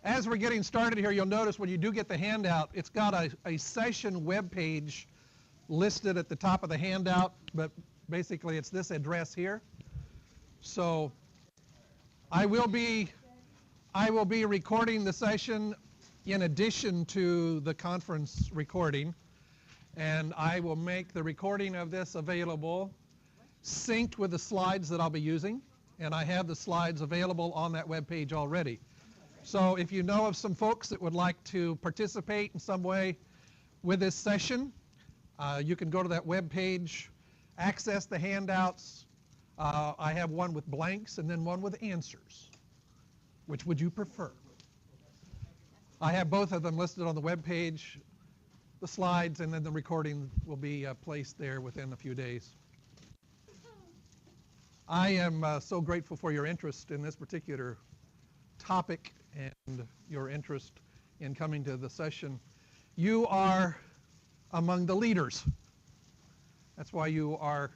As we're getting started here, you'll notice when you do get the handout, it's got a session web page listed at the top of the handout, but basically it's this address here. So I will be recording the session in addition to the conference recording, and I will make the recording of this available synced with the slides that I'll be using, and I have the slides available on that web page already. So if you know of some folks that would like to participate in some way with this session, you can go to that web page, access the handouts. I have one with blanks and then one with answers. Which would you prefer? I have both of them listed on the web page, the slides, and then the recording will be placed there within a few days. I am so grateful for your interest in this particular topic and your interest in coming to the session. You are among the leaders. That's why you are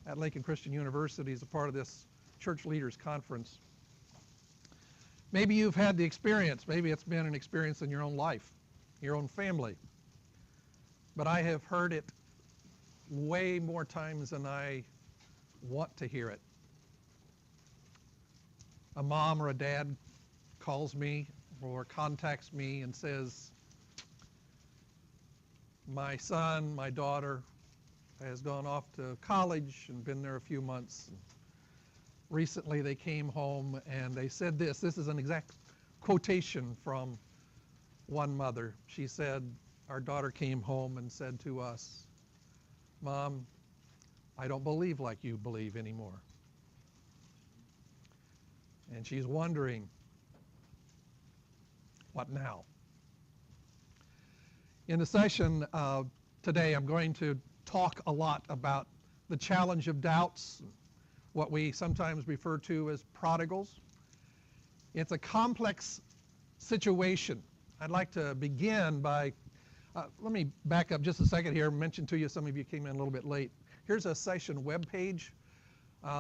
at Lincoln Christian University as a part of this Church Leaders Conference. Maybe you've had the experience. Maybe it's been an experience in your own life, your own family. But I have heard it way more times than I want to hear it. A mom or a dad calls me or contacts me and says, my son, my daughter has gone off to college and been there a few months. Recently they came home and they said this. This is an exact quotation from one mother. She said, our daughter came home and said to us, Mom, I don't believe like you believe anymore. And she's wondering, what now? In the session today, I'm going to talk a lot about the challenge of doubts, what we sometimes refer to as prodigals. It's a complex situation. I'd like to begin by, let me back up just a second here and mention to you, some of you came in a little bit late. Here's a session web page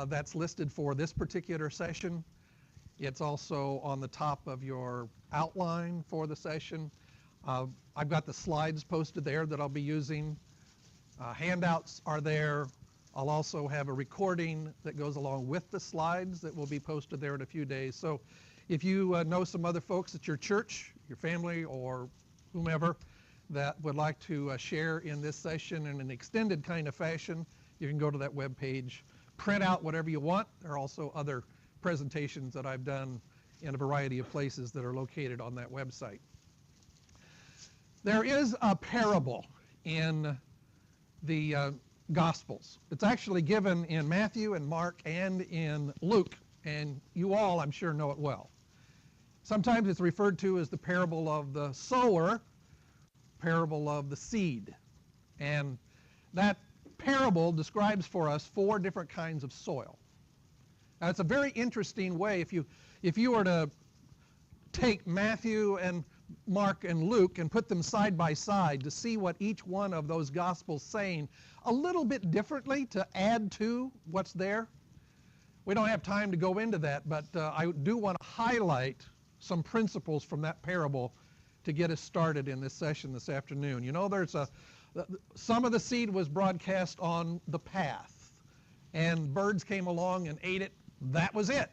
that's listed for this particular session. It's also on the top of your outline for the session. I've got the slides posted there that I'll be using. Handouts are there. I'll also have a recording that goes along with the slides that will be posted there in a few days. So if you know some other folks at your church, your family, or whomever that would like to share in this session in an extended kind of fashion, you can go to that web page, print out whatever you want. There are also other presentations that I've done in a variety of places that are located on that website. There is a parable in the Gospels. It's actually given in Matthew and Mark and in Luke, and you all, I'm sure, know it well. Sometimes it's referred to as the parable of the sower, parable of the seed. And that parable describes for us 4 different kinds of soil. Now, it's a very interesting way. If you were to take Matthew and Mark and Luke and put them side by side to see what each one of those Gospels saying a little bit differently to add to what's there. We don't have time to go into that, but I do want to highlight some principles from that parable to get us started in this session this afternoon. You know, some of the seed was broadcast on the path, and birds came along and ate it. That was it.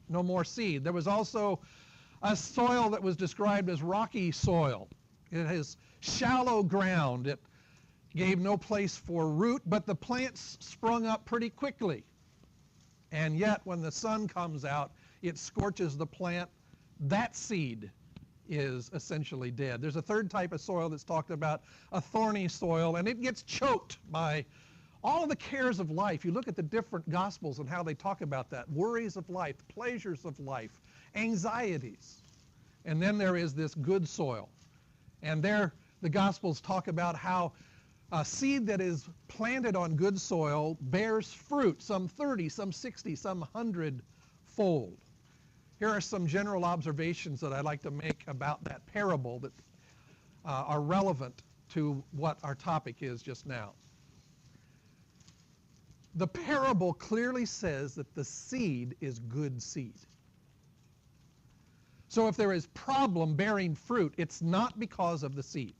No more seed. There was also a soil that was described as rocky soil. It has shallow ground. It gave no place for root, but the plants sprung up pretty quickly. And yet, when the sun comes out, it scorches the plant. That seed is essentially dead. There's a third type of soil that's talked about, a thorny soil, and it gets choked by all of the cares of life. You look at the different Gospels and how they talk about that. Worries of life, pleasures of life, anxieties. And then there is this good soil. And there the Gospels talk about how a seed that is planted on good soil bears fruit, some 30, some 60, some 100-fold. Here are some general observations that I'd like to make about that parable that are relevant to what our topic is just now. The parable clearly says that the seed is good seed. So if there is problem bearing fruit, it's not because of the seed.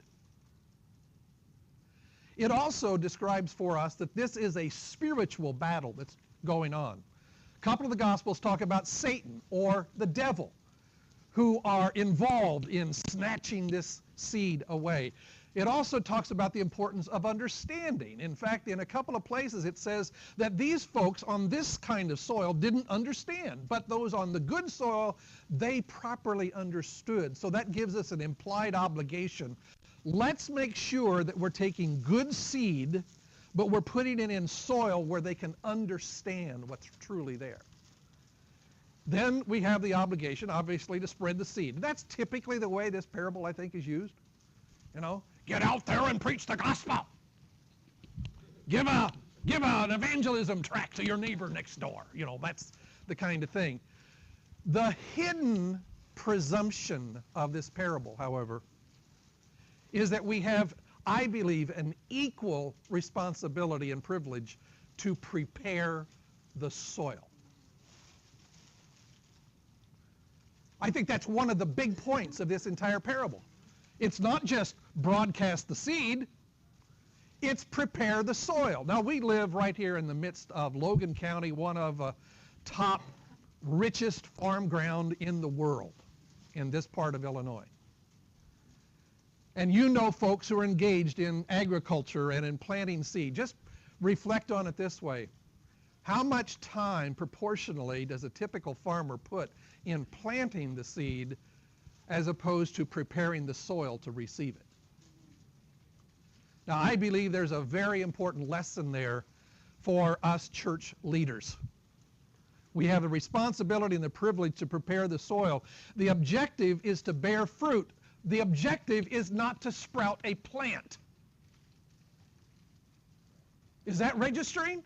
It also describes for us that this is a spiritual battle that's going on. A couple of the Gospels talk about Satan or the devil, who are involved in snatching this seed away. It also talks about the importance of understanding. In fact, in a couple of places it says that these folks on this kind of soil didn't understand, but those on the good soil, they properly understood. So that gives us an implied obligation. Let's make sure that we're taking good seed, but we're putting it in soil where they can understand what's truly there. Then we have the obligation, obviously, to spread the seed. That's typically the way this parable, I think, is used. You know, get out there and preach the gospel. Give an evangelism tract to your neighbor next door. You know, that's the kind of thing. The hidden presumption of this parable, however, is that we have, I believe, an equal responsibility and privilege to prepare the soil. I think that's one of the big points of this entire parable. It's not just broadcast the seed, it's prepare the soil. Now, we live right here in the midst of Logan County, one of the top richest farm ground in the world in this part of Illinois. And you know folks who are engaged in agriculture and in planting seed. Just reflect on it this way. How much time proportionally does a typical farmer put in planting the seed as opposed to preparing the soil to receive it? Now, I believe there's a very important lesson there for us church leaders. We have the responsibility and the privilege to prepare the soil. The objective is to bear fruit. The objective is not to sprout a plant. Is that registering?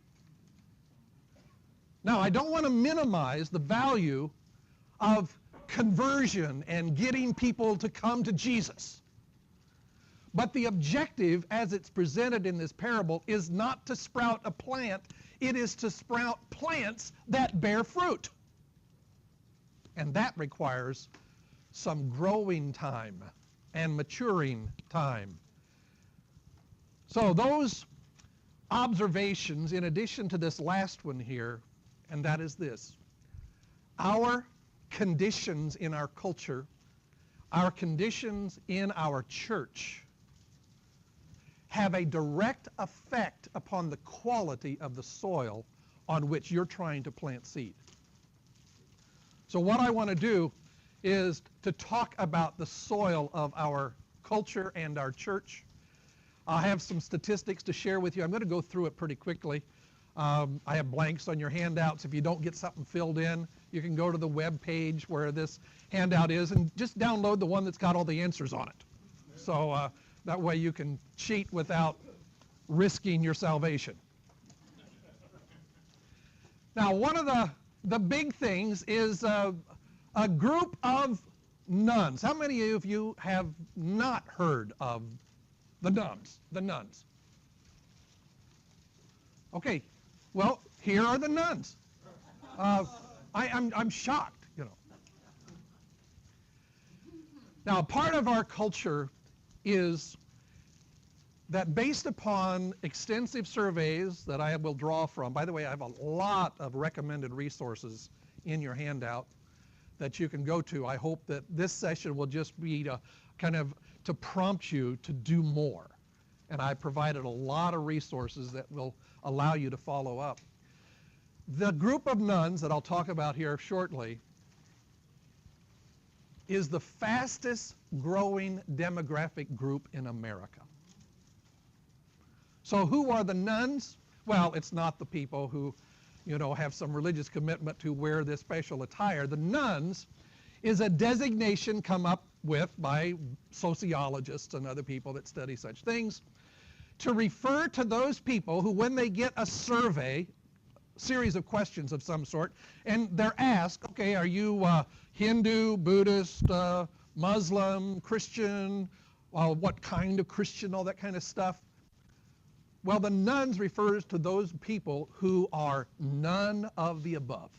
Now, I don't want to minimize the value of conversion and getting people to come to Jesus. But the objective, as it's presented in this parable, is not to sprout a plant. It is to sprout plants that bear fruit. And that requires some growing time and maturing time. So those observations, in addition to this last one here, and that is this: our conditions in our culture, our conditions in our church, have a direct effect upon the quality of the soil on which you're trying to plant seed. So what I want to do is to talk about the soil of our culture and our church. I have some statistics to share with you. I'm going to go through it pretty quickly. I have blanks on your handouts. If you don't get something filled in, you can go to the web page where this handout is and just download the one that's got all the answers on it. So that way you can cheat without risking your salvation. Now, one of the big things is a group of nuns. How many of you have not heard of the nuns? The nuns. Okay, well, here are the nuns. I'm shocked, you know. Now, part of our culture is that based upon extensive surveys that I will draw from, by the way, I have a lot of recommended resources in your handout that you can go to. I hope that this session will just be to kind of to prompt you to do more. And I provided a lot of resources that will allow you to follow up. The group of nuns that I'll talk about here shortly is the fastest growing demographic group in America. So who are the nuns? Well, it's not the people who, you know, have some religious commitment to wear this special attire. The nuns is a designation come up with by sociologists and other people that study such things to refer to those people who, when they get a survey, series of questions of some sort, and they're asked, okay, are you Hindu, Buddhist, Muslim, Christian, what kind of Christian, all that kind of stuff. Well, the nuns refers to those people who are none of the above.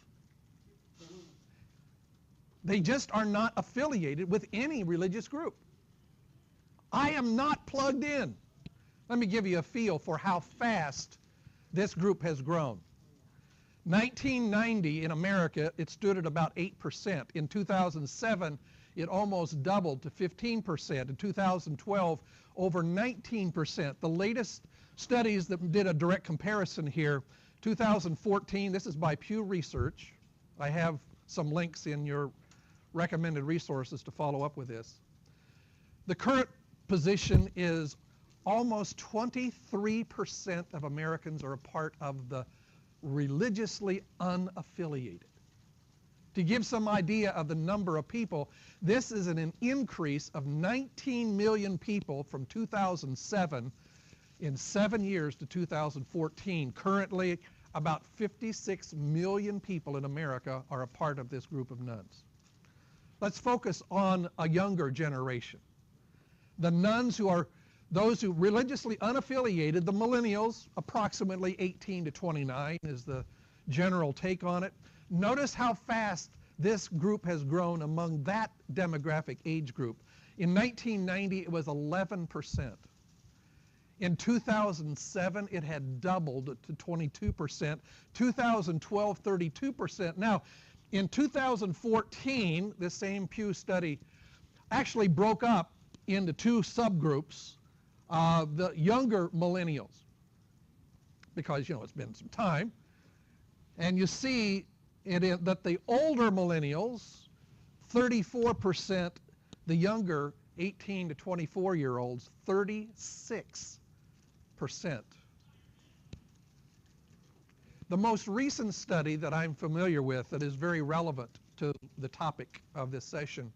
They just are not affiliated with any religious group. I am not plugged in. Let me give you a feel for how fast this group has grown. 1990 in America, it stood at about 8%. In 2007, it almost doubled to 15%. In 2012, over 19%. The latest studies that did a direct comparison here, 2014, this is by Pew Research. I have some links in your recommended resources to follow up with this. The current position is almost 23% of Americans are a part of the religiously unaffiliated. To give some idea of the number of people, this is an increase of 19 million people from 2007 in 7 years to 2014. Currently, about 56 million people in America are a part of this group of nuns. Let's focus on a younger generation. The nuns who are those who religiously unaffiliated, the millennials, approximately 18 to 29 is the general take on it. Notice how fast this group has grown among that demographic age group. In 1990, it was 11%. In 2007, it had doubled to 22%. 2012, 32%. Now, in 2014, this same Pew study actually broke up into two subgroups. The younger millennials, because, it's been some time, and you see that the older millennials, 34%, the younger 18 to 24-year-olds, 36%. The most recent study that I'm familiar with that is very relevant to the topic of this session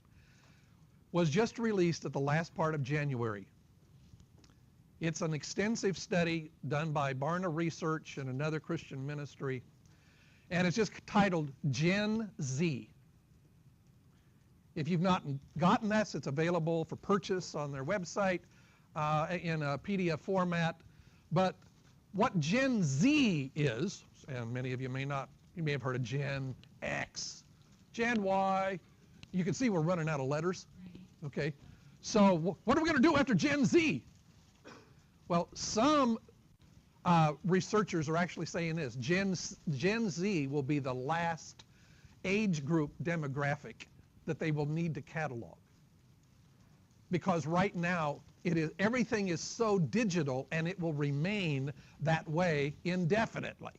was just released at the last part of January. It's an extensive study done by Barna Research and another Christian ministry, and it's just titled Gen Z. If you've not gotten this, it's available for purchase on their website in a PDF format. But what Gen Z is, and many of you may not, you may have heard of Gen X, Gen Y. You can see we're running out of letters. Okay, so what are we going to do after Gen Z? Well, some researchers are actually saying this. Gen Z will be the last age group demographic that they will need to catalog. Because right now, everything is so digital, and it will remain that way indefinitely.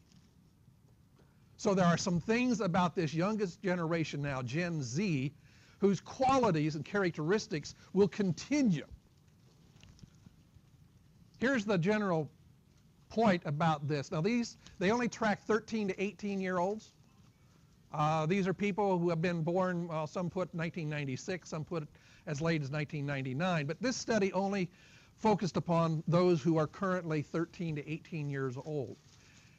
So there are some things about this youngest generation now, Gen Z, whose qualities and characteristics will continue. Here's the general point about this. Now they only track 13 to 18-year-olds. These are people who have been born, well, some put 1996, some put as late as 1999. But this study only focused upon those who are currently 13 to 18 years old.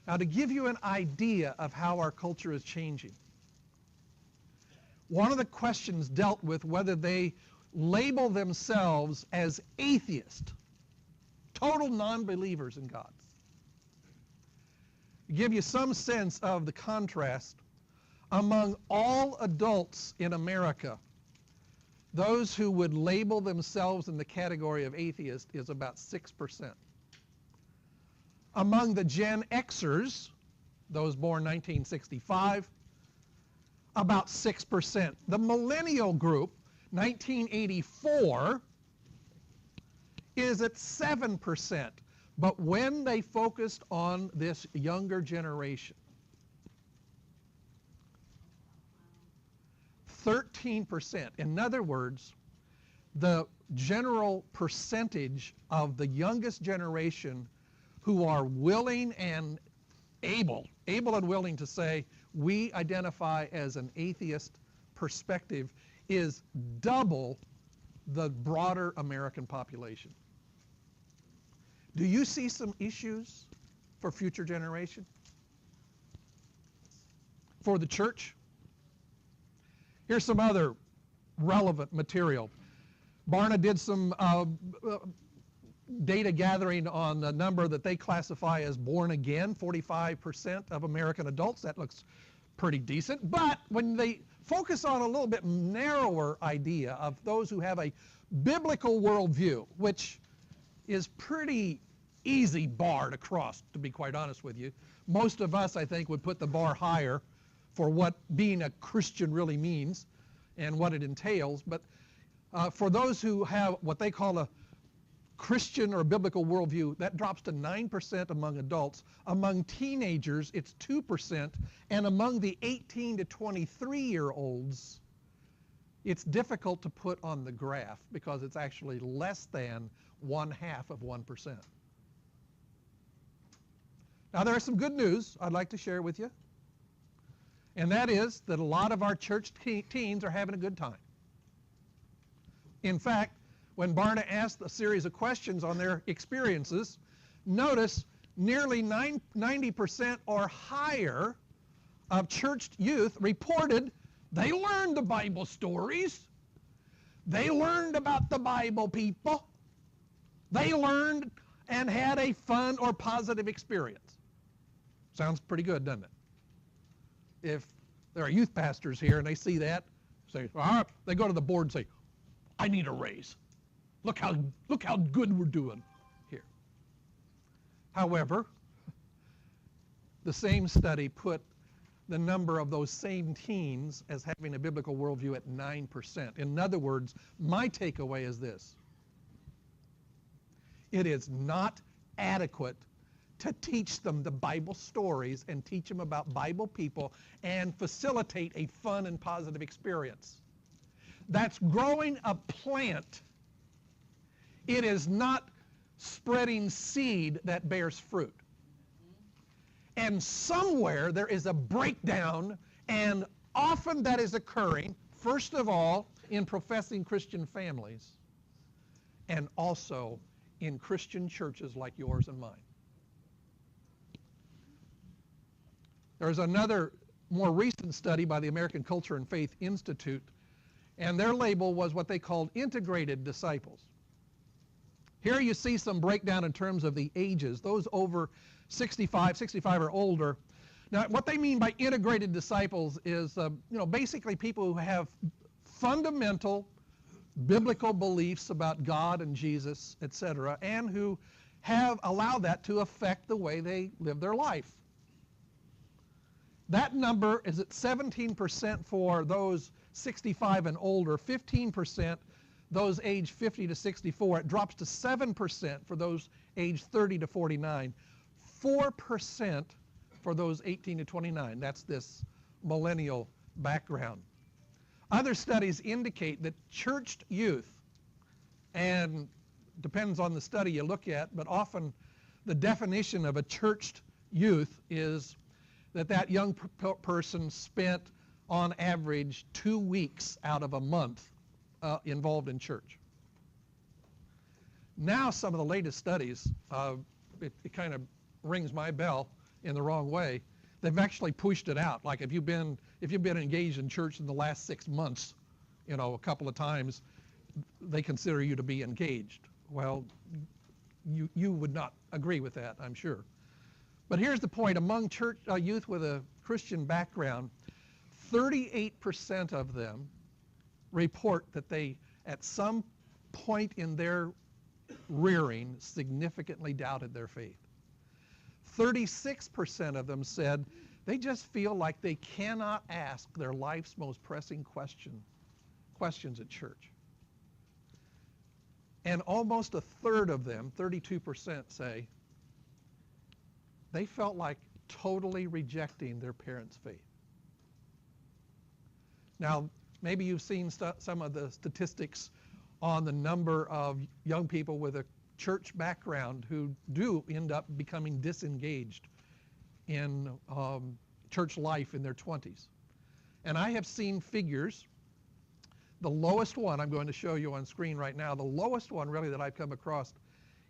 Now, to give you an idea of how our culture is changing, one of the questions dealt with whether they label themselves as atheist, total non-believers in God. To give you some sense of the contrast, among all adults in America, those who would label themselves in the category of atheist is about 6%. Among the Gen Xers, those born 1965, about 6%. The millennial group, 1984, is at 7%. But when they focused on this younger generation, 13%. In other words, the general percentage of the youngest generation who are willing and able and willing to say, we identify as an atheist perspective, is double the broader American population. Do you see some issues for future generation? For the church? Here's some other relevant material. Barna did some data gathering on the number that they classify as born again, 45% of American adults. That looks pretty decent. But when they focus on a little bit narrower idea of those who have a biblical worldview, which is pretty easy bar to cross, to be quite honest with you. Most of us, I think, would put the bar higher for what being a Christian really means and what it entails. But for those who have what they call a Christian or biblical worldview, that drops to 9% among adults. Among teenagers, it's 2%. And among the 18 to 23-year-olds, it's difficult to put on the graph because it's actually less than 1/2%. Now, there is some good news I'd like to share with you. And that is that a lot of our church teens are having a good time. In fact, when Barna asked a series of questions on their experiences, notice nearly 90% or higher of church youth reported they learned the Bible stories. They learned about the Bible people. They learned and had a fun or positive experience. Sounds pretty good, doesn't it? If there are youth pastors here and they see that, say, all right, they go to the board and say, I need a raise. Look how good we're doing here. However, the same study put the number of those same teens as having a biblical worldview at 9%. In other words, my takeaway is this. It is not adequate to teach them the Bible stories and teach them about Bible people and facilitate a fun and positive experience. That's growing a plant. It is not spreading seed that bears fruit. And somewhere there is a breakdown, and often that is occurring, first of all, in professing Christian families, and also in Christian churches like yours and mine. There's another more recent study by the American Culture and Faith Institute, and their label was what they called integrated disciples. Here you see some breakdown in terms of the ages, those over 65 or older. Now, what they mean by integrated disciples is, basically people who have fundamental biblical beliefs about God and Jesus, etc., and who have allowed that to affect the way they live their life. That number is at 17% for those 65 and older, 15% those aged 50 to 64. It drops to 7% for those aged 30 to 49, 4% for those 18 to 29. That's this millennial background. Other studies indicate that churched youth, and depends on the study you look at, but often the definition of a churched youth is that young person spent on average 2 weeks out of a month involved in church. Now some of the latest studies, it kind of rings my bell in the wrong way. They've actually pushed it out. Like if you've been engaged in church in the last 6 months, a couple of times, they consider you to be engaged. Well, you would not agree with that, I'm sure. But here's the point. Among church youth with a Christian background, 38% of them report that they, at some point in their rearing, significantly doubted their faith. 36% of them said they just feel like they cannot ask their life's most pressing questions at church. And almost a third of them, 32%, say they felt like totally rejecting their parents' faith. Now, maybe you've seen some of the statistics on the number of young people with a church background who do end up becoming disengaged in church life in their 20s. And I have seen figures. The lowest one I'm going to show you on screen right now, the lowest one really that I've come across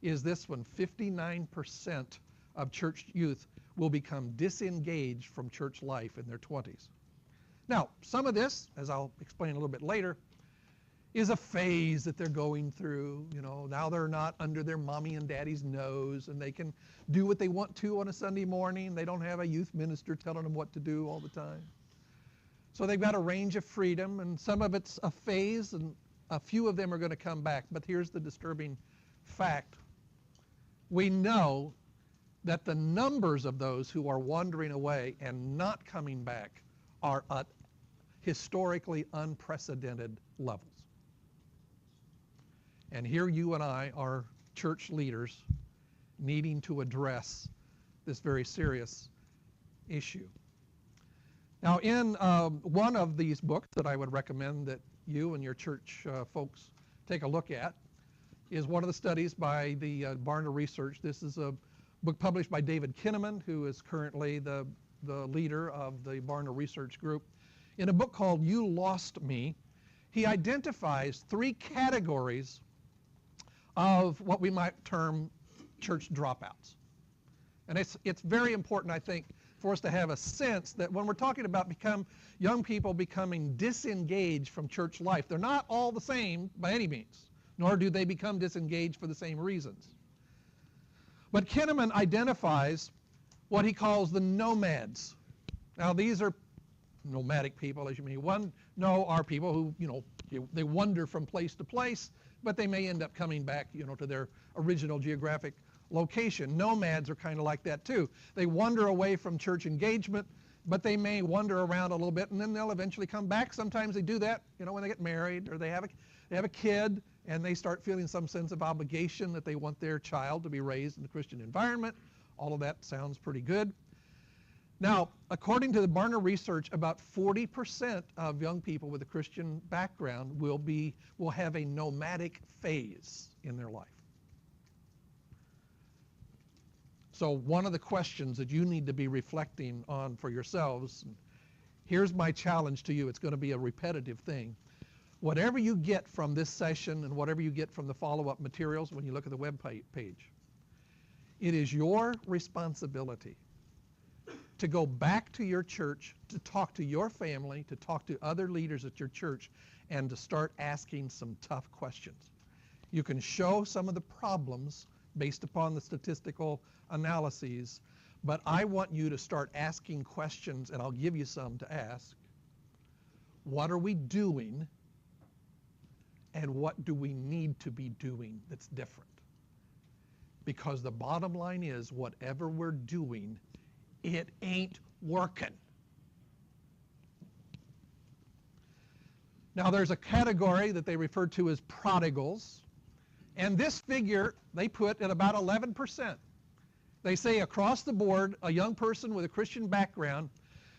is this one. 59% of church youth will become disengaged from church life in their 20s. Now, some of this, as I'll explain a little bit later, is a phase that they're going through. Now they're not under their mommy and daddy's nose, and they can do what they want to on a Sunday morning. They don't have a youth minister telling them what to do all the time. So they've got a range of freedom, and some of it's a phase, and a few of them are going to come back. But here's the disturbing fact. We know that the numbers of those who are wandering away and not coming back are at historically unprecedented levels. And here you and I are church leaders needing to address this very serious issue. Now, in one of these books that I would recommend that you and your church folks take a look at is one of the studies by the Barna Research. This is a book published by David Kinnaman, who is currently the leader of the Barna Research Group. In a book called You Lost Me, he identifies 3 categories of what we might term church dropouts. And it's very important, I think, for us to have a sense that when we're talking about young people becoming disengaged from church life, they're not all the same by any means, nor do they become disengaged for the same reasons. But Kinnaman identifies what he calls the nomads. Now, these are nomadic people, as you may know, are people who, they wander from place to place, but they may end up coming back, to their original geographic location. Nomads are kind of like that too. They wander away from church engagement, but they may wander around a little bit, and then they'll eventually come back. Sometimes they do that, when they get married or they have a kid, and they start feeling some sense of obligation that they want their child to be raised in a Christian environment. All of that sounds pretty good. Now, according to the Barna Research, about 40% of young people with a Christian background will have a nomadic phase in their life. So one of the questions that you need to be reflecting on for yourselves, here's my challenge to you. It's going to be a repetitive thing. Whatever you get from this session and whatever you get from the follow-up materials when you look at the web page, it is your responsibility to go back to your church, to talk to your family, to talk to other leaders at your church, and to start asking some tough questions. You can show some of the problems based upon the statistical analyses, but I want you to start asking questions, and I'll give you some to ask. What are we doing, and what do we need to be doing that's different? Because the bottom line is, whatever we're doing, it ain't working. Now, there's a category that they refer to as prodigals, and this figure they put at about 11%. They say across the board, a young person with a Christian background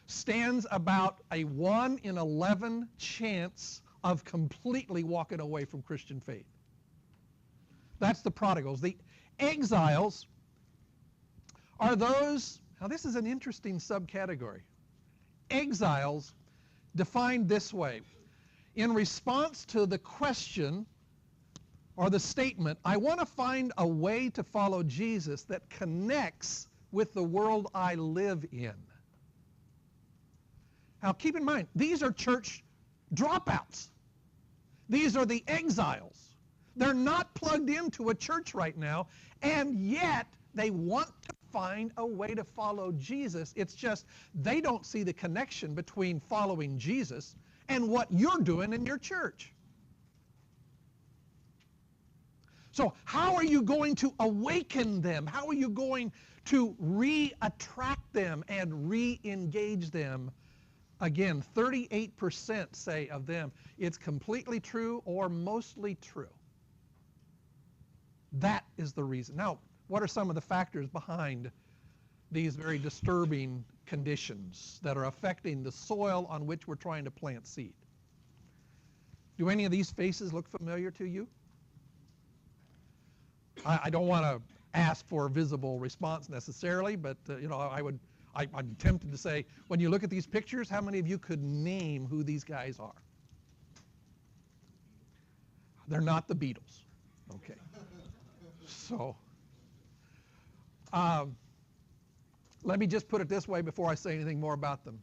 stands about a 1 in 11 chance of completely walking away from Christian faith. That's the prodigals. The exiles are those, now this is an interesting subcategory. Exiles defined this way. In response to the question or the statement, I want to find a way to follow Jesus that connects with the world I live in. Now keep in mind, these are church dropouts. These are the exiles. They're not plugged into a church right now, and yet they want to find a way to follow Jesus. It's just they don't see the connection between following Jesus and what you're doing in your church. So how are you going to awaken them? How are you going to re-attract them and re-engage them? Again, 38% say of them it's completely true or mostly true. That is the reason. Now, what are some of the factors behind these very disturbing conditions that are affecting the soil on which we're trying to plant seed? Do any of these faces look familiar to you? I don't want to ask for a visible response necessarily, but I'm tempted to say, when you look at these pictures, how many of you could name who these guys are? They're not the Beatles. Okay. So, let me just put it this way before I say anything more about them.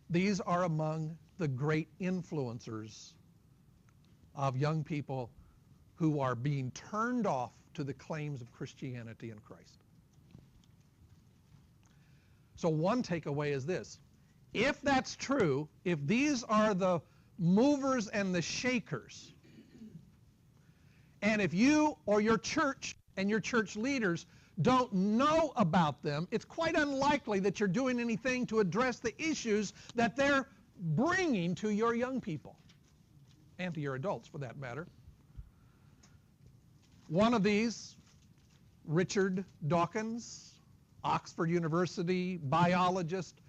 These are among the great influencers of young people who are being turned off to the claims of Christianity and Christ. So one takeaway is this. If that's true, if these are the movers and the shakers, and if you or your church and your church leaders don't know about them, it's quite unlikely that you're doing anything to address the issues that they're bringing to your young people, and to your adults for that matter. One of these, Richard Dawkins, Oxford University biologist,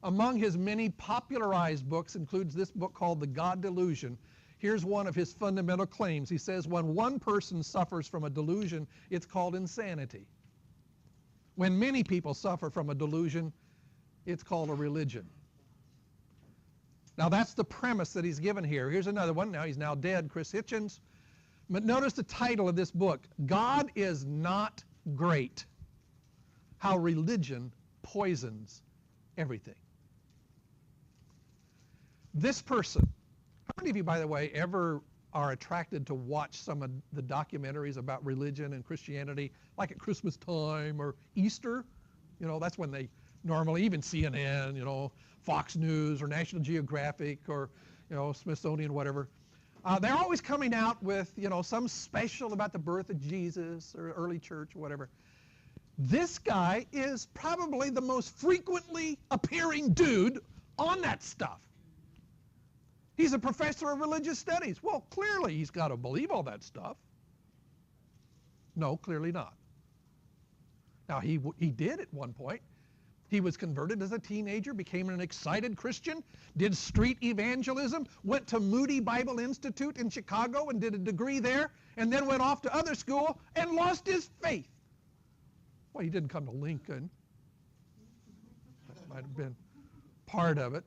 among his many popularized books includes this book called The God Delusion. Here's one of his fundamental claims. He says, when one person suffers from a delusion, it's called insanity. When many people suffer from a delusion, it's called a religion. Now that's the premise that he's given here. Here's another one. Now he's now dead, Chris Hitchens. But notice the title of this book, God is Not Great. How Religion Poisons Everything. This person, how many of you, by the way, ever are attracted to watch some of the documentaries about religion and Christianity, like at Christmas time or Easter? You know, that's when they normally, even CNN, you know, Fox News or National Geographic or, you know, Smithsonian, whatever. They're always coming out with, you know, some special about the birth of Jesus or early church or whatever. This guy is probably the most frequently appearing dude on that stuff. He's a professor of religious studies. Well, clearly he's got to believe all that stuff. No, clearly not. Now, he did at one point. He was converted as a teenager, became an excited Christian, did street evangelism, went to Moody Bible Institute in Chicago and did a degree there, and then went off to other school and lost his faith. Well, he didn't come to Lincoln. That might have been part of it.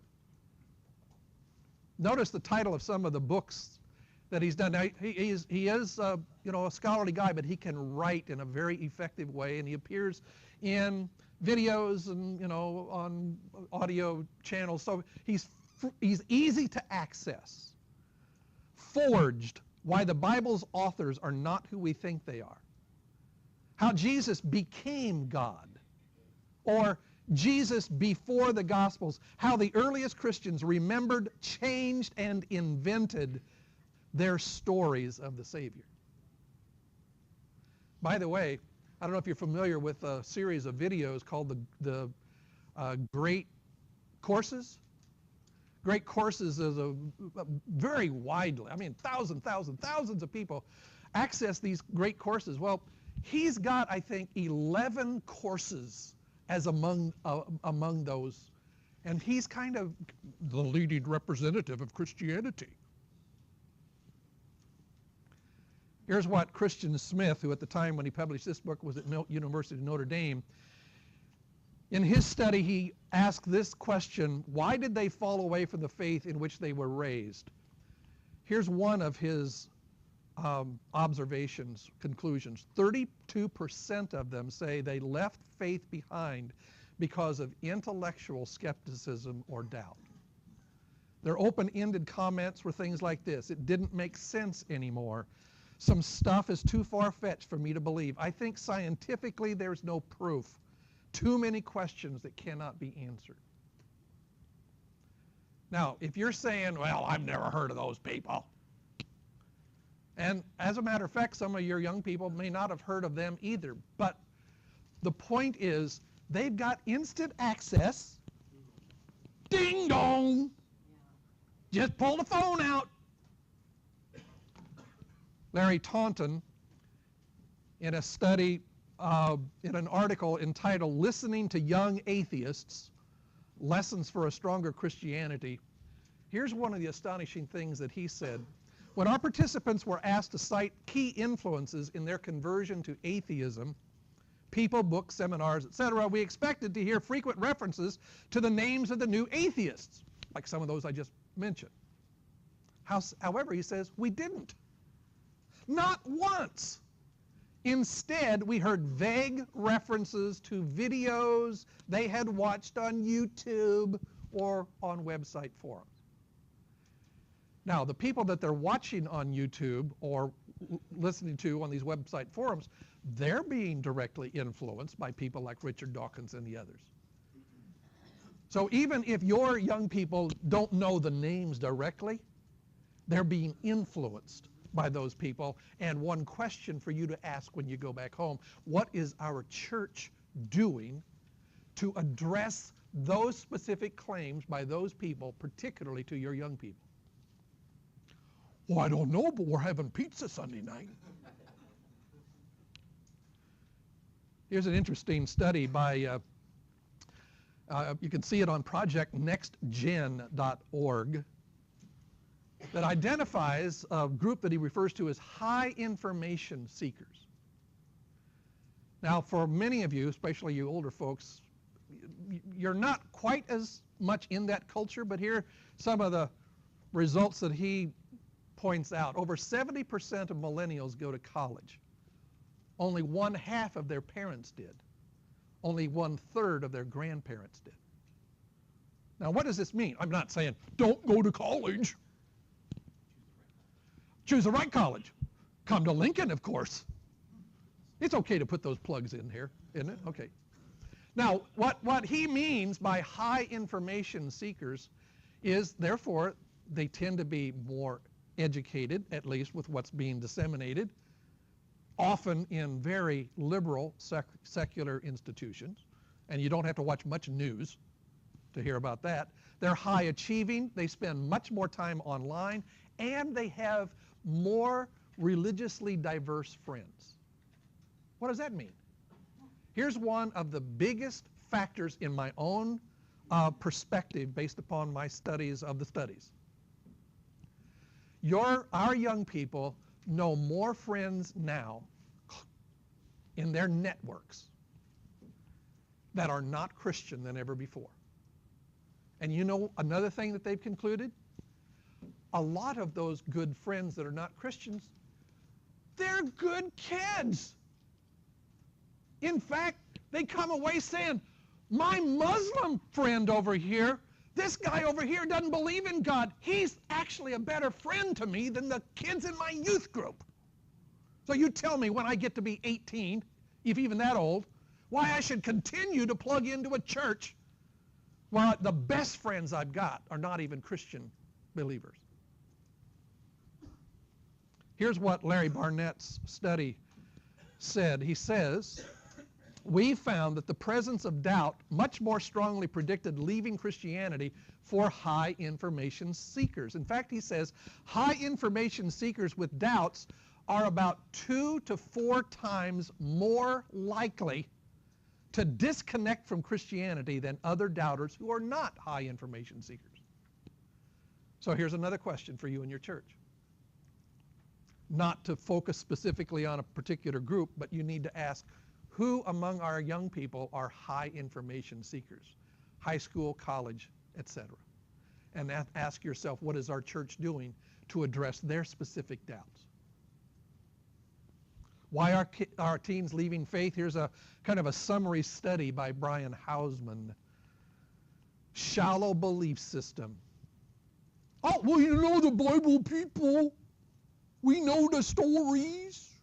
Notice the title of some of the books that he's done. Now, he is you know, a scholarly guy, but he can write in a very effective way, and he appears in videos and, you know, on audio channels. So he's easy to access. Forged, Why the Bible's Authors Are Not Who We Think They Are. How Jesus Became God. Or Jesus Before the Gospels. How the earliest Christians remembered, changed, and invented their stories of the Savior. By the way, I don't know if you're familiar with a series of videos called the Great Courses. Great Courses is a very widely, I mean, thousands of people access these great courses. Well, he's got, I think, 11 courses as among those. And he's kind of the leading representative of Christianity. Here's what Christian Smith, who at the time when he published this book was at University of Notre Dame, in his study he asked this question: why did they fall away from the faith in which they were raised? Here's one of his observations, conclusions. 32% of them say they left faith behind because of intellectual skepticism or doubt. Their open-ended comments were things like this: it didn't make sense anymore. Some stuff is too far-fetched for me to believe. I think scientifically there's no proof. Too many questions that cannot be answered. Now, if you're saying, well, I've never heard of those people, and as a matter of fact, some of your young people may not have heard of them either, but the point is they've got instant access. Ding dong! Just pull the phone out. Larry Taunton, in a study, in an article entitled Listening to Young Atheists, Lessons for a Stronger Christianity, here's one of the astonishing things that he said. When our participants were asked to cite key influences in their conversion to atheism, people, books, seminars, etc., we expected to hear frequent references to the names of the new atheists, like some of those I just mentioned. However, he says, we didn't. Not once. Instead, we heard vague references to videos they had watched on YouTube or on website forums. Now, the people that they're watching on YouTube or listening to on these website forums, they're being directly influenced by people like Richard Dawkins and the others. So even if your young people don't know the names directly, they're being influenced by those people. And one question for you to ask when you go back home, what is our church doing to address those specific claims by those people, particularly to your young people? Well, I don't know, but we're having pizza Sunday night. Here's an interesting study by, you can see it on projectnextgen.org, that identifies a group that he refers to as high information seekers. Now, for many of you, especially you older folks, you're not quite as much in that culture, but here are some of the results that he points out. Over 70% of millennials go to college. Only 1/2 of their parents did. Only 1/3 of their grandparents did. Now, what does this mean? I'm not saying don't go to college. Choose the right college. Come to Lincoln, of course. It's okay to put those plugs in here, isn't it? Okay. Now, what he means by high information seekers is, therefore, they tend to be more educated, at least with what's being disseminated, often in very liberal secular institutions, and you don't have to watch much news to hear about that. They're high achieving, they spend much more time online, and they have more religiously diverse friends. What does that mean? Here's one of the biggest factors in my own perspective based upon my studies of the studies. Our young people know more friends now in their networks that are not Christian than ever before. And you know another thing that they've concluded? A lot of those good friends that are not Christians, they're good kids. In fact, they come away saying, my Muslim friend over here, this guy over here doesn't believe in God. He's actually a better friend to me than the kids in my youth group. So you tell me when I get to be 18, if even that old, why I should continue to plug into a church while the best friends I've got are not even Christian believers. Here's what Larry Barnett's study said. He says, we found that the presence of doubt much more strongly predicted leaving Christianity for high information seekers. In fact, he says high information seekers with doubts are about 2 to 4 times more likely to disconnect from Christianity than other doubters who are not high information seekers. So here's another question for you in your church. Not to focus specifically on a particular group, but you need to ask, who among our young people are high information seekers? High school, college, etc. And ask yourself, what is our church doing to address their specific doubts? Why are our teens leaving faith? Here's a kind of a summary study by Brian Hausman. Shallow belief system. Oh, well, you know the Bible people. We know the stories.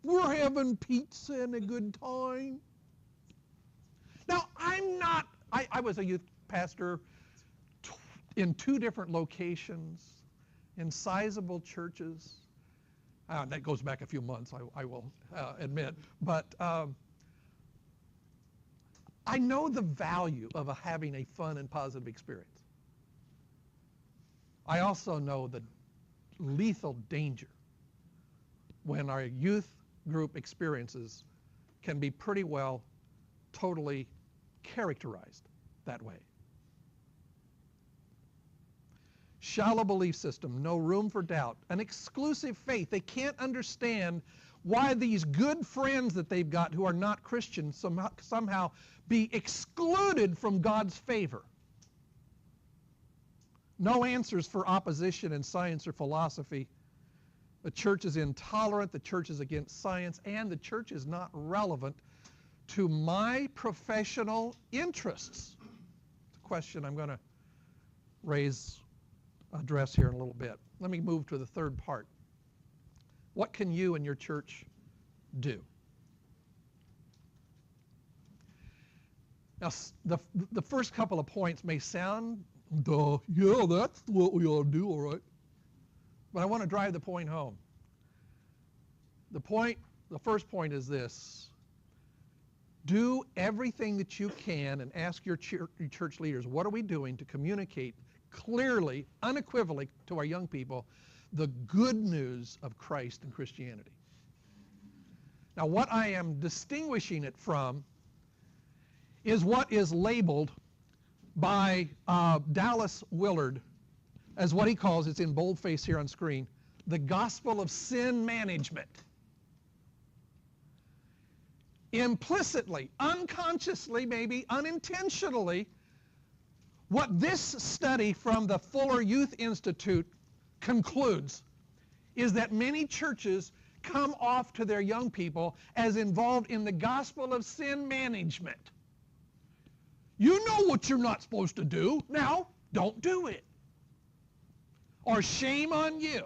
We're having pizza and a good time. Now, I was a youth pastor in 2 different locations, in sizable churches. That goes back a few months, I will admit. But I know the value of having a fun and positive experience. I also know the lethal danger when our youth group experiences can be pretty well totally characterized that way. Shallow belief system, no room for doubt, an exclusive faith. They can't understand why these good friends that they've got who are not Christians somehow be excluded from God's favor. No answers for opposition in science or philosophy. The church is intolerant, the church is against science, and the church is not relevant to my professional interests. It's a question I'm going to address here in a little bit. Let me move to the third part. What can you and your church do? Now, the first couple of points may sound, yeah, that's what we ought to do, all right. But I want to drive the point home. The first point is this. Do everything that you can and ask your church leaders, what are we doing to communicate clearly, unequivocally to our young people the good news of Christ and Christianity? Now, what I am distinguishing it from is what is labeled by Dallas Willard as what he calls, it's in boldface here on screen, the gospel of sin management. Implicitly, unconsciously, maybe unintentionally, what this study from the Fuller Youth Institute concludes is that many churches come off to their young people as involved in the gospel of sin management. You know what you're not supposed to do. Now, don't do it. Or shame on you.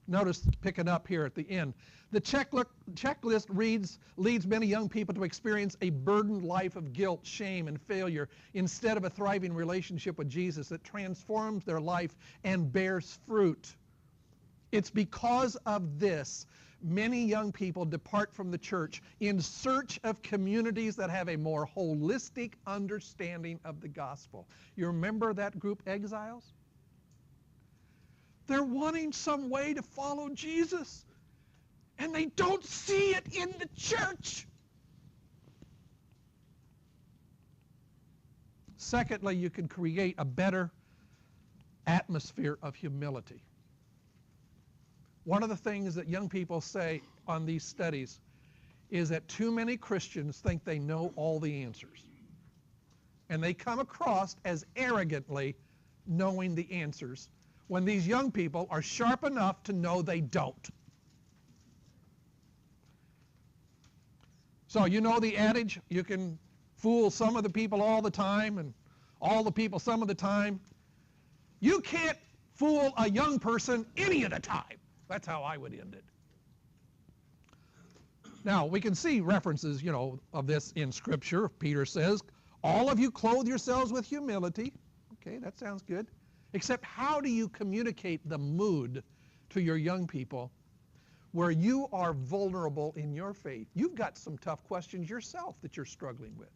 Notice, picking up here at the end, the checklist leads many young people to experience a burdened life of guilt, shame, and failure instead of a thriving relationship with Jesus that transforms their life and bears fruit. It's because of this many young people depart from the church in search of communities that have a more holistic understanding of the gospel. You remember that group, Exiles? They're wanting some way to follow Jesus, and they don't see it in the church. Secondly, you can create a better atmosphere of humility. One of the things that young people say on these studies is that too many Christians think they know all the answers. And they come across as arrogantly knowing the answers when these young people are sharp enough to know they don't. So you know the adage, you can fool some of the people all the time and all the people some of the time. You can't fool a young person any of the time. That's how I would end it. Now, we can see references, of this in Scripture. Peter says, all of you clothe yourselves with humility. Okay, that sounds good. Except how do you communicate the mood to your young people where you are vulnerable in your faith? You've got some tough questions yourself that you're struggling with.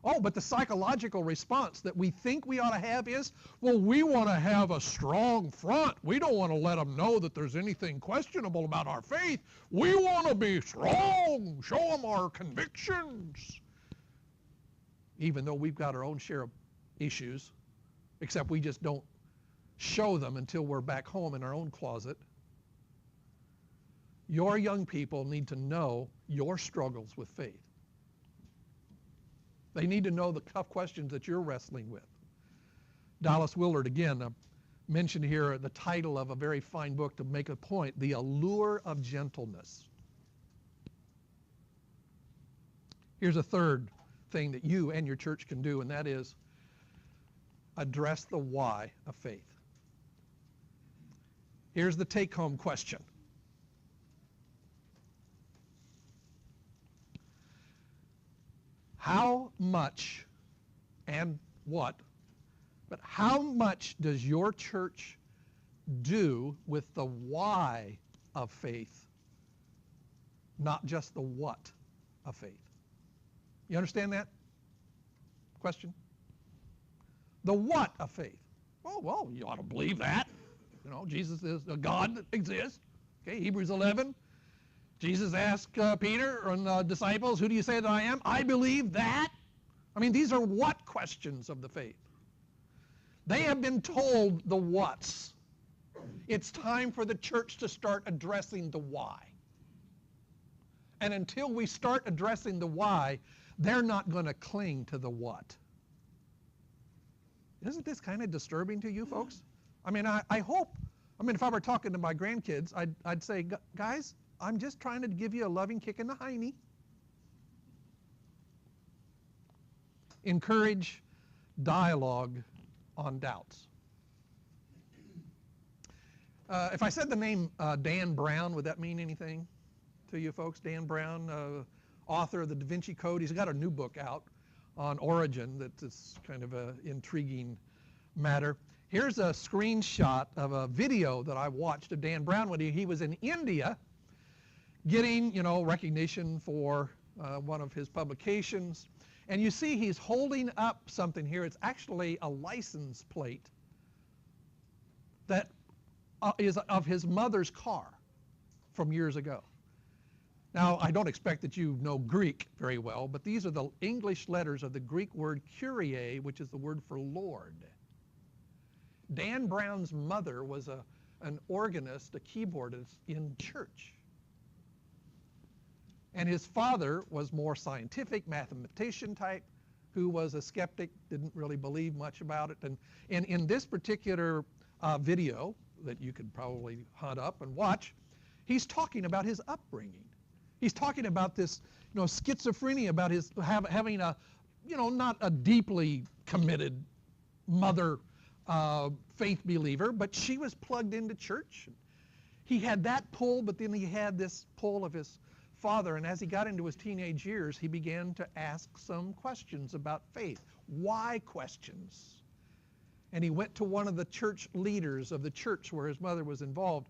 Oh, but the psychological response that we think we ought to have is, well, we want to have a strong front. We don't want to let them know that there's anything questionable about our faith. We want to be strong, show them our convictions. Even though we've got our own share of issues, except we just don't show them until we're back home in our own closet. Your young people need to know your struggles with faith. They need to know the tough questions that you're wrestling with. Dallas Willard, again, mentioned here the title of a very fine book to make a point, The Allure of Gentleness. Here's a third thing that you and your church can do, and that is address the why of faith. Here's the take-home question. How much and what, but how much does your church do with the why of faith, not just the what of faith? You understand that question? The what of faith. Oh, well, you ought to believe that. Jesus is a God that exists. Okay, Hebrews 11. Jesus asked Peter and the disciples, who do you say that I am? I believe that. I mean, these are what questions of the faith. They have been told the what's. It's time for the church to start addressing the why. And until we start addressing the why, they're not going to cling to the what. Isn't this kind of disturbing to you folks? I mean, I hope, if I were talking to my grandkids, I'd say, guys, I'm just trying to give you a loving kick in the hiney. Encourage dialogue on doubts. If I said the name Dan Brown, would that mean anything to you folks? Dan Brown, author of the Da Vinci Code. He's got a new book out on origin that's kind of an intriguing matter. Here's a screenshot of a video that I watched of Dan Brown when he was in India getting, recognition for one of his publications. And you see he's holding up something here. It's actually a license plate that is of his mother's car from years ago. Now, I don't expect that you know Greek very well, but these are the English letters of the Greek word Kyrie, which is the word for Lord. Dan Brown's mother was an organist, a keyboardist in church. And his father was more scientific, mathematician type, who was a skeptic, didn't really believe much about it. And in this particular video that you could probably hunt up and watch, he's talking about his upbringing. He's talking about this, schizophrenia, about his having a, not a deeply committed mother, faith believer, but she was plugged into church. He had that pull, but then he had this pull of his father, and as he got into his teenage years, he began to ask some questions about faith. Why questions? And he went to one of the church leaders of the church where his mother was involved.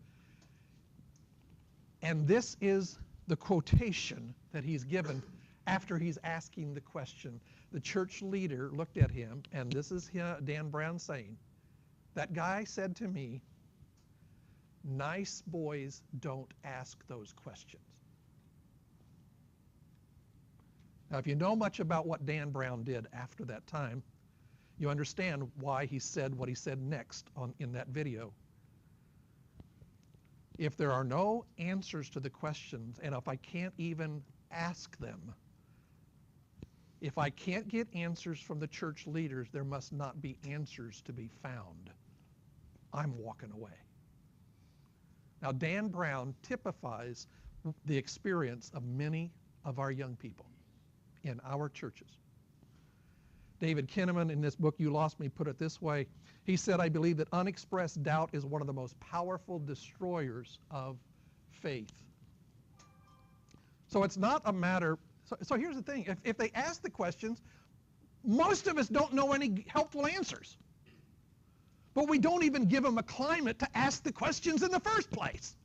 And this is the quotation that he's given after he's asking the question. The church leader looked at him, and this is Dan Brown saying, "That guy said to me, 'Nice boys don't ask those questions.'" Now, if you know much about what Dan Brown did after that time, you understand why he said what he said next in that video. If there are no answers to the questions, and if I can't even ask them, if I can't get answers from the church leaders, there must not be answers to be found. I'm walking away. Now, Dan Brown typifies the experience of many of our young people in our churches. David Kinnaman, in this book, You Lost Me, put it this way. He said, "I believe that unexpressed doubt is one of the most powerful destroyers of faith." So it's not a matter, so here's the thing. If they ask the questions, most of us don't know any helpful answers. But we don't even give them a climate to ask the questions in the first place.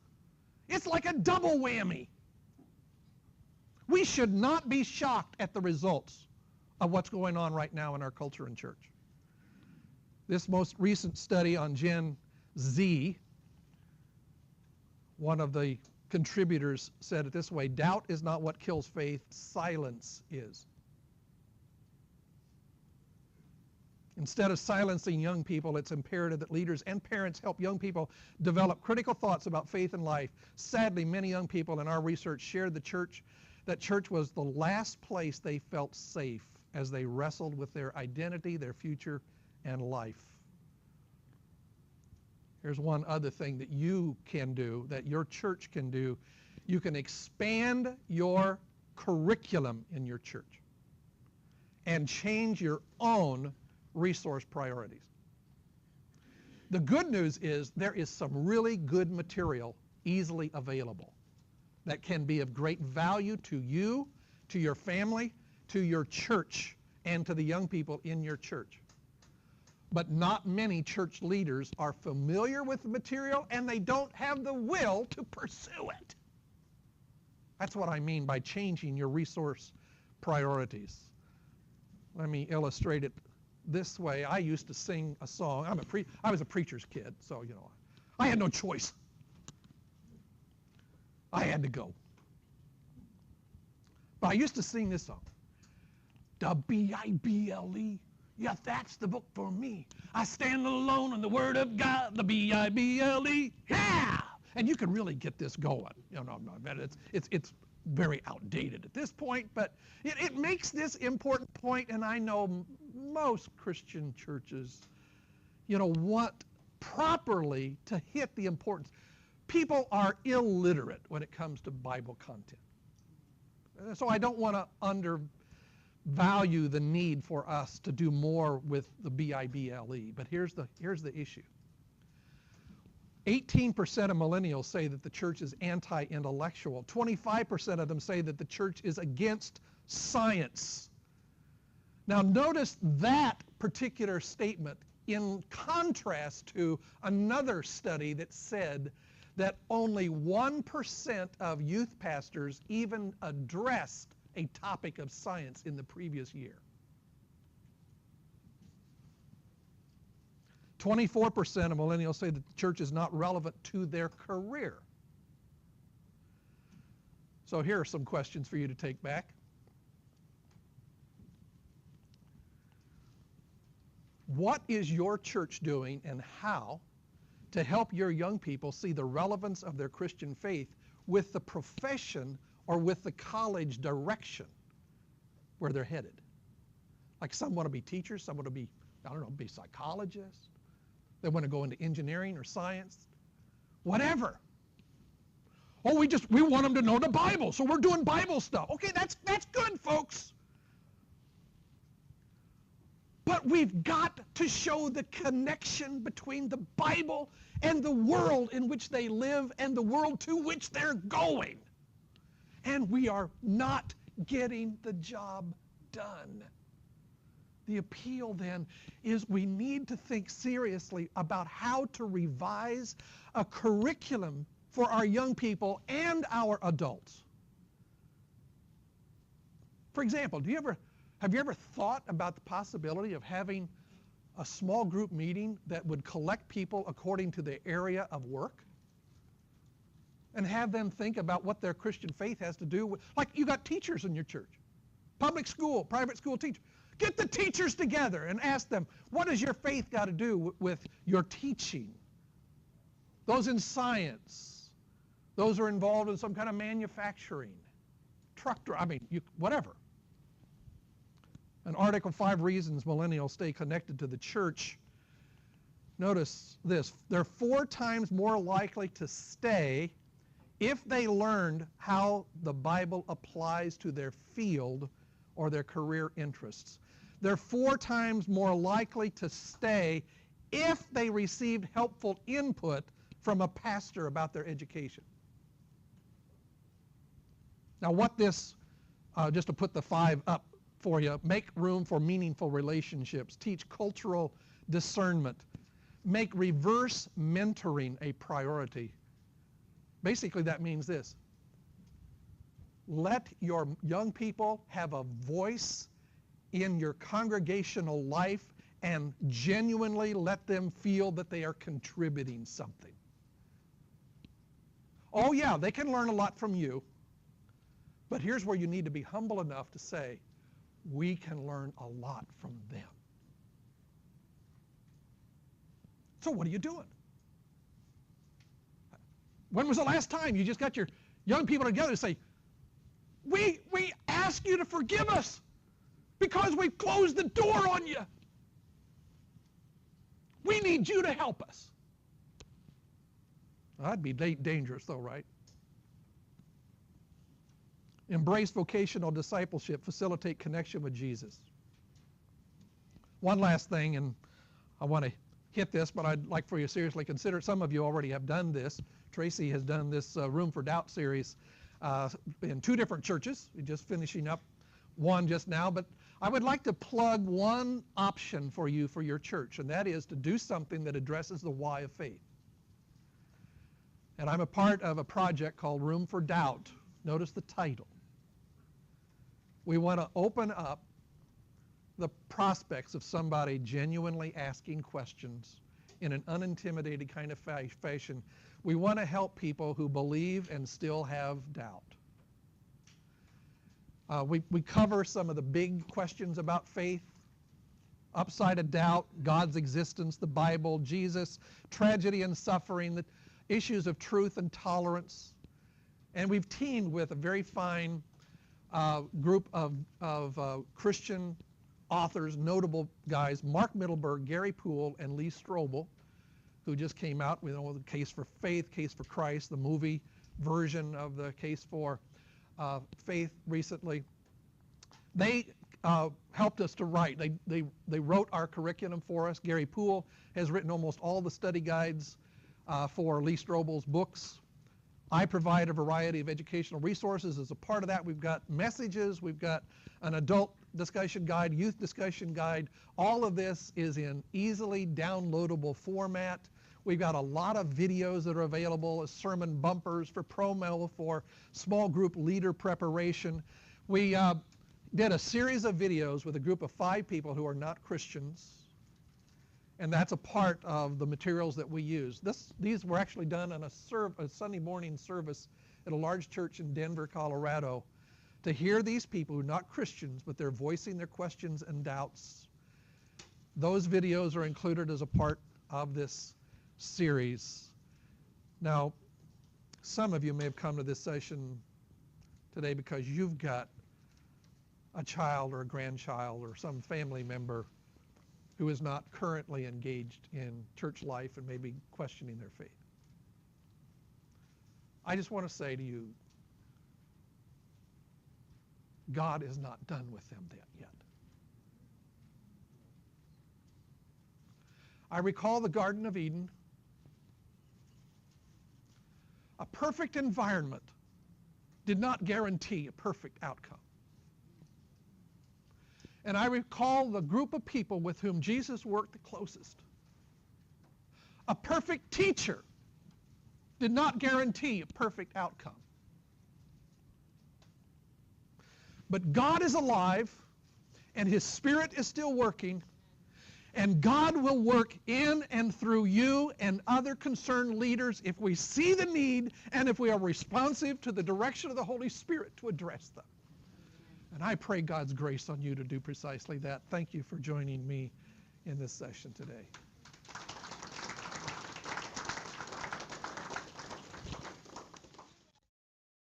It's like a double whammy. We should not be shocked at the results of what's going on right now in our culture and church. This most recent study on Gen Z, one of the contributors said it this way: "Doubt is not what kills faith, silence is." Instead of silencing young people, it's imperative that leaders and parents help young people develop critical thoughts about faith and life. Sadly, many young people in our research shared that church was the last place they felt safe as they wrestled with their identity, their future, and life. Here's one other thing that you can do, that your church can do. You can expand your curriculum in your church and change your own resource priorities. The good news is there is some really good material easily available that can be of great value to you, to your family, to your church, and to the young people in your church. But not many church leaders are familiar with the material, and they don't have the will to pursue it. That's what I mean by changing your resource priorities. Let me illustrate it this way. I used to sing a song. I was a preacher's kid, so I had no choice. I had to go. But I used to sing this song. The Bible, yeah, that's the book for me. I stand alone in the Word of God, the Bible, yeah! And you can really get this going. It's very outdated at this point, but it makes this important point, and I know most Christian churches, want properly to hit the importance. People are illiterate when it comes to Bible content. So I don't want to undervalue the need for us to do more with the Bible, but here's the issue. 18% of millennials say that the church is anti-intellectual. 25% of them say that the church is against science. Now notice that particular statement in contrast to another study that said that only 1% of youth pastors even addressed a topic of science in the previous year. 24% of millennials say that the church is not relevant to their career. So here are some questions for you to take back. What is your church doing and how to help your young people see the relevance of their Christian faith with the profession or with the college direction where they're headed? Like some want to be teachers, some want to be, I don't know, be psychologists. They want to go into engineering or science, whatever. Oh, we want them to know the Bible, so we're doing Bible stuff. Okay, that's good, folks. But we've got to show the connection between the Bible and the world in which they live and the world to which they're going. And we are not getting the job done. The appeal then is we need to think seriously about how to revise a curriculum for our young people and our adults. For example, have you ever thought about the possibility of having a small group meeting that would collect people according to their area of work and have them think about what their Christian faith has to do with, like you got teachers in your church, public school, private school teachers. Get the teachers together and ask them, what does your faith got to do with your teaching? Those in science, those who are involved in some kind of manufacturing, whatever. An article, 5 Reasons Millennials Stay Connected to the Church. Notice this, they're 4 times more likely to stay if they learned how the Bible applies to their field or their career interests. They're 4 times more likely to stay if they received helpful input from a pastor about their education. Now what this, just to put the 5 up for you, make room for meaningful relationships, teach cultural discernment, make reverse mentoring a priority. Basically that means this. Let your young people have a voice in your congregational life and genuinely let them feel that they are contributing something. Oh yeah, they can learn a lot from you, but here's where you need to be humble enough to say, we can learn a lot from them. So what are you doing? When was the last time you just got your young people together to say, we ask you to forgive us because we've closed the door on you. We need you to help us. That'd be dangerous though, right? Embrace vocational discipleship, facilitate connection with Jesus. One last thing, and I want to hit this, but I'd like for you to seriously consider it. Some of you already have done this. Tracy has done this Room for Doubt series in 2 different churches. We're just finishing up one just now, but I would like to plug one option for you for your church, and that is to do something that addresses the why of faith. And I'm a part of a project called Room for Doubt. Notice the title. We want to open up the prospects of somebody genuinely asking questions in an unintimidated kind of fashion. We want to help people who believe and still have doubt. We cover some of the big questions about faith, upside of doubt, God's existence, the Bible, Jesus, tragedy and suffering, the issues of truth and tolerance. And we've teamed with a very fine group of Christian authors, notable guys, Mark Middleburg, Gary Poole, and Lee Strobel, who just came out with the Case for Faith, Case for Christ, the movie version of the Case for Faith recently. They helped us to write. They wrote our curriculum for us. Gary Poole has written almost all the study guides for Lee Strobel's books. I provide a variety of educational resources. As a part of that, we've got messages, we've got an adult discussion guide, youth discussion guide. All of this is in easily downloadable format. We've got a lot of videos that are available as sermon bumpers for promo, for small group leader preparation. We did a series of videos with a group of 5 people who are not Christians. And that's a part of the materials that we use. These were actually done on a Sunday morning service at a large church in Denver, Colorado, to hear these people who are not Christians, but they're voicing their questions and doubts. Those videos are included as a part of this series. Now, some of you may have come to this session today because you've got a child or a grandchild or some family member who is not currently engaged in church life and may be questioning their faith. I just want to say to you, God is not done with them yet. I recall the Garden of Eden. A perfect environment did not guarantee a perfect outcome. And I recall the group of people with whom Jesus worked the closest. A perfect teacher did not guarantee a perfect outcome. But God is alive, and His Spirit is still working, and God will work in and through you and other concerned leaders if we see the need and if we are responsive to the direction of the Holy Spirit to address them. And I pray God's grace on you to do precisely that. Thank you for joining me in this session today.